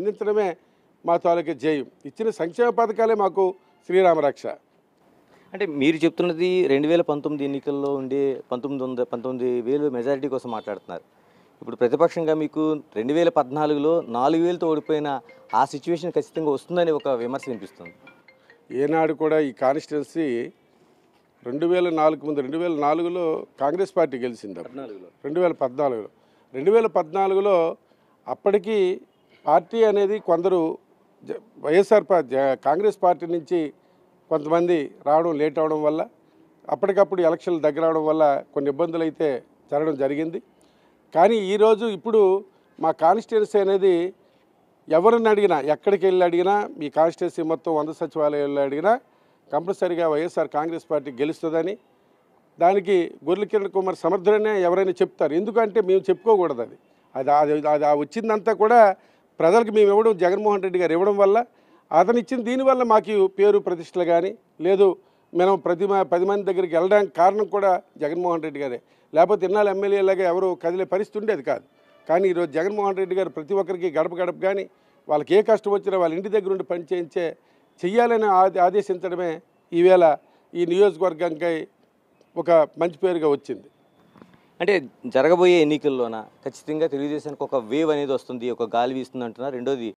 అందించడమే మా తాలూకా జయం. ఇచ్చిన సంక్షేమ పథకాలే మాకు శ్రీరామ రక్ష. అంటే మీరు చెప్తున్నది 2019 ఎన్నికల్లో ఉండే 19,000 మెజారిటీ కోసం మాట్లాడుతున్నారు. ఇప్పుడు ప్రతిపక్షంగా మీకు 2014లో 4,000తో ఓడిపోయిన ఆ సిచ్యువేషన్ ఖచ్చితంగా వస్తుందని ఒక విమర్శ వినిపిస్తుంది. ఏనాడు కూడా ఈ కాన్స్టిట్యున్సీ 2004 ముందు 2004లో కాంగ్రెస్ పార్టీ గెలిచింది. 2014లో 2014లో అప్పటికి పార్టీ అనేది కొందరు కాంగ్రెస్ పార్టీ నుంచి కొంతమంది రావడం లేట్ అవడం వల్ల అప్పటికప్పుడు ఎలక్షన్లు దగ్గర అవడం వల్ల కొన్ని ఇబ్బందులు అయితే జరగడం జరిగింది. కానీ ఈరోజు ఇప్పుడు మా కాన్స్టిట్యున్సీ అనేది ఎవరిని అడిగినా, ఎక్కడికి వెళ్ళి అడిగినా, మీ కాన్స్టిట్యున్సీ మొత్తం 100 సచివాలయాల్లో అడిగినా కంపల్సరీగా వైఎస్ఆర్ కాంగ్రెస్ పార్టీ గెలుస్తుందని, దానికి గొర్రెల కిరణ్ కుమార్ సమర్థుడనే ఎవరైనా చెప్తారు. ఎందుకంటే మేము చెప్పుకోకూడదు. అది అది అది వచ్చిందంతా కూడా ప్రజలకు మేము ఇవ్వడం, జగన్మోహన్ రెడ్డి గారు ఇవ్వడం వల్ల, అతను ఇచ్చిన దీనివల్ల మాకు పేరు ప్రతిష్టలు కానీ లేదు, మనం 10 మంది దగ్గరికి వెళ్ళడానికి కారణం కూడా జగన్మోహన్ రెడ్డి గారే. లేకపోతే ఇన్నాళ్ళు ఎమ్మెల్యేలాగా ఎవరు కదిలే పరిస్థితి ఉండేది కాదు. కానీ ఈరోజు జగన్మోహన్ రెడ్డి గారు ప్రతి ఒక్కరికి గడప గడప కానీ వాళ్ళకి ఏ కష్టం వచ్చినా వాళ్ళ ఇంటి దగ్గర ఉండి పని చెయ్యాలని ఆదేశించడమే ఈవేళ ఈ నియోజకవర్గానికి ఒక మంచి పేరుగా వచ్చింది. అంటే జరగబోయే ఎన్నికల్లోన ఖచ్చితంగా తెలుగుదేశానికి ఒక వేవ్ అనేది వస్తుంది, ఒక గాలి వీస్తుంది అంటున్నారు. రెండోది